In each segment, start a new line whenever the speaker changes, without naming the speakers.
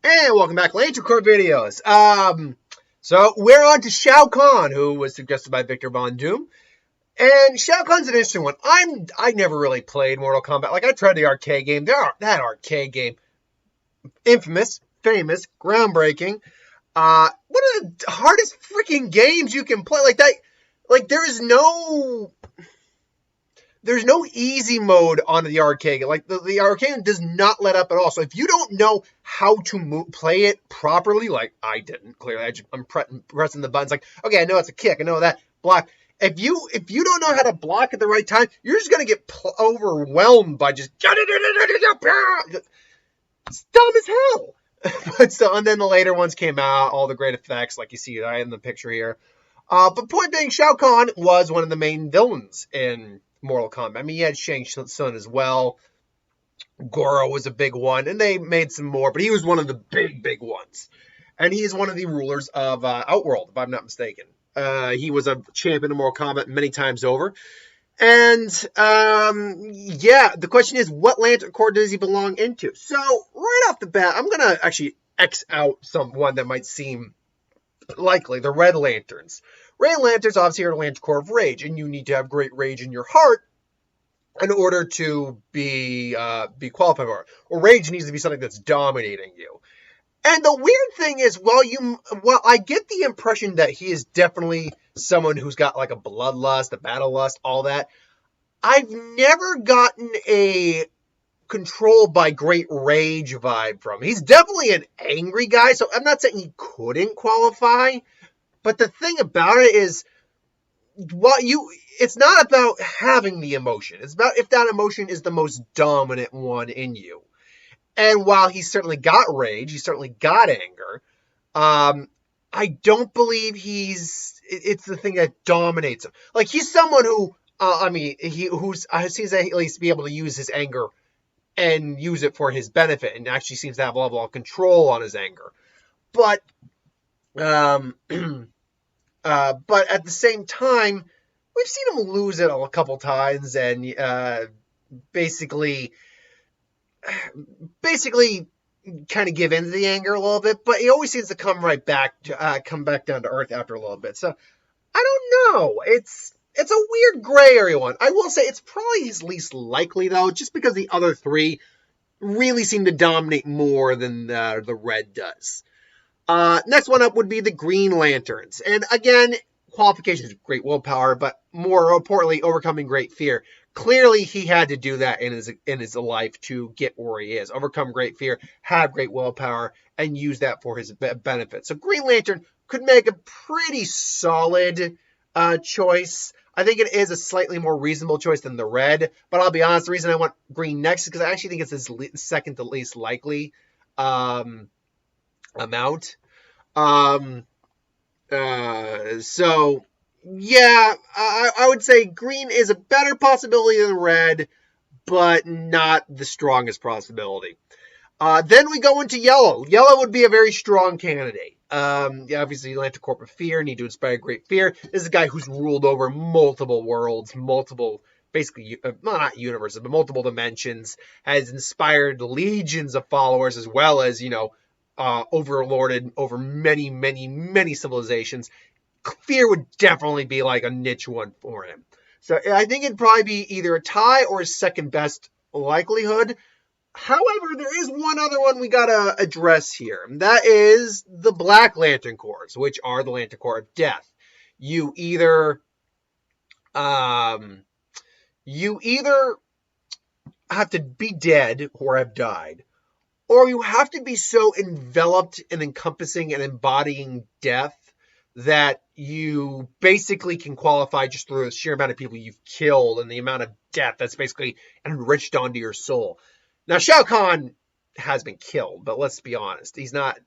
And welcome back to Lantern Corps videos. So we're on to Shao Kahn, who was suggested by Victor Von Doom. And Shao Kahn's an interesting one. I never really played Mortal Kombat. Like, I tried the arcade game. That arcade game, infamous, famous, groundbreaking. One of the hardest freaking games you can play. Like that. Like, there's no easy mode on the arcade. Like, the arcade does not let up at all. So if you don't know how to play it properly, like I didn't, clearly, I'm pressing the buttons. Like, okay, I know it's a kick. I know that block. If you don't know how to block at the right time, you're just going to get overwhelmed by just... It's dumb as hell. But still, and then the later ones came out, all the great effects, like you see right in the picture here. But point being, Shao Kahn was one of the main villains in Mortal Kombat. I mean, you had Shang Tsung as well. Goro was a big one, and they made some more, but he was one of the big ones. And he is one of the rulers of Outworld, if I'm not mistaken. He was a champion of Mortal Kombat many times over. And, yeah, the question is, what Lantern Corps does he belong into? So, right off the bat, I'm going to actually X out one that might seem likely, the Red Lanterns. Red Lanterns obviously are the Lantern Corps of Rage, and you need to have great rage in your heart in order to be qualified for it. Or rage needs to be something that's dominating you. And the weird thing is, well, I get the impression that he is definitely someone who's got like a bloodlust, a battle lust, all that. I've never gotten a control by great rage vibe from him. He's definitely an angry guy, so I'm not saying he couldn't qualify. But the thing about it is, it's not about having the emotion. It's about if that emotion is the most dominant one in you. And while he's certainly got rage, he's certainly got anger, I don't believe it's the thing that dominates him. Like, he's someone who, seems to at least be able to use his anger and use it for his benefit, and actually seems to have a level of control on his anger. But, but at the same time, we've seen him lose it a couple times, and basically kind of give in to the anger a little bit, but he always seems to come back down to earth after a little bit. So I don't know. It's a weird gray area one. I will say it's probably his least likely though, just because the other three really seem to dominate more than the red does. Next one up would be the Green Lanterns, and again, qualifications, great willpower, but more importantly, overcoming great fear. Clearly, he had to do that in his life to get where he is. Overcome great fear, have great willpower, and use that for his benefit. So Green Lantern could make a pretty solid choice. I think it is a slightly more reasonable choice than the red. But I'll be honest, the reason I want green next is because I actually think it's his second to least likely amount. So... yeah, I would say green is a better possibility than red, but not the strongest possibility. Then we go into yellow. Yellow would be a very strong candidate. Yeah, obviously, Lantern Corps of Fear, need to inspire great fear. This is a guy who's ruled over multiple worlds, basically, well, not universes, but multiple dimensions, has inspired legions of followers, as well as, overlorded over many civilizations. Fear would definitely be like a niche one for him. So I think it'd probably be either a tie or a second best likelihood. However, there is one other one we gotta address here. And that is the Black Lantern Corps, which are the Lantern Corps of Death. You either have to be dead or have died, or you have to be so enveloped and encompassing and embodying death that you basically can qualify just through the sheer amount of people you've killed and the amount of death that's basically enriched onto your soul. Now, Shao Kahn has been killed, but let's be honest. He's not...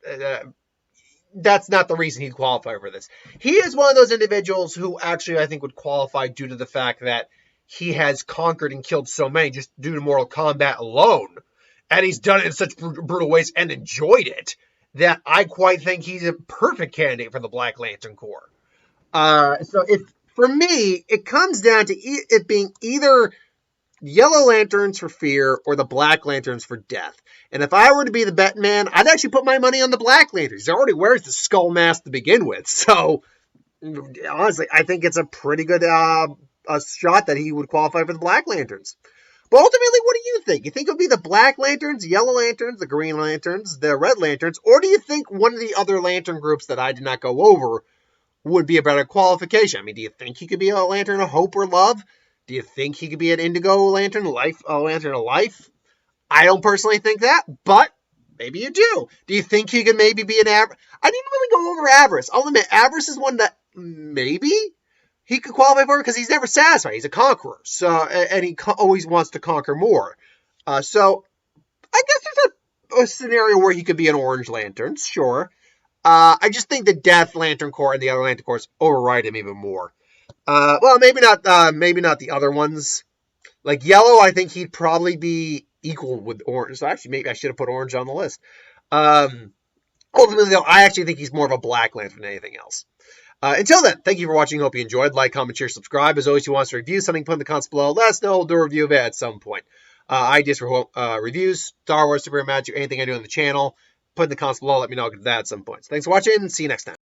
that's not the reason he'd qualify for this. He is one of those individuals who actually I think would qualify due to the fact that he has conquered and killed so many just due to Mortal Kombat alone. And he's done it in such brutal ways and enjoyed it, that I quite think he's a perfect candidate for the Black Lantern Corps. So for me, it comes down to it being either Yellow Lanterns for fear or the Black Lanterns for death. And if I were to be the bet man, I'd actually put my money on the Black Lanterns. He already wears the skull mask to begin with. So, honestly, I think it's a pretty good a shot that he would qualify for the Black Lanterns. But ultimately, what do you think? You think it would be the Black Lanterns, Yellow Lanterns, the Green Lanterns, the Red Lanterns, or do you think one of the other lantern groups that I did not go over would be a better qualification? I mean, do you think he could be a Lantern of Hope or Love? Do you think he could be an Indigo Lantern, Lantern of Life? I don't personally think that, but maybe you do. Do you think he could maybe be an Avarice? I didn't really go over Avarice. I'll admit, Avarice is one that maybe he could qualify for because he's never satisfied. He's a conqueror, so and he always wants to conquer more. So I guess there's a scenario where he could be an Orange Lantern, sure. I just think the Death Lantern Corps and the other Lantern Corps override him even more. Well, maybe not. Maybe not the other ones. Like Yellow, I think he'd probably be equal with Orange. So actually, maybe I should have put Orange on the list. Ultimately, though, I actually think he's more of a Black Lantern than anything else. Until then, thank you for watching. Hope you enjoyed. Like, comment, share, subscribe. As always, if you want us to review something, put in the comments below. Let us know. We'll do a review of it at some point. Ideas for reviews, Star Wars, Super Magic, anything I do on the channel, put in the comments below. Let me know that at some point. So thanks for watching, and see you next time.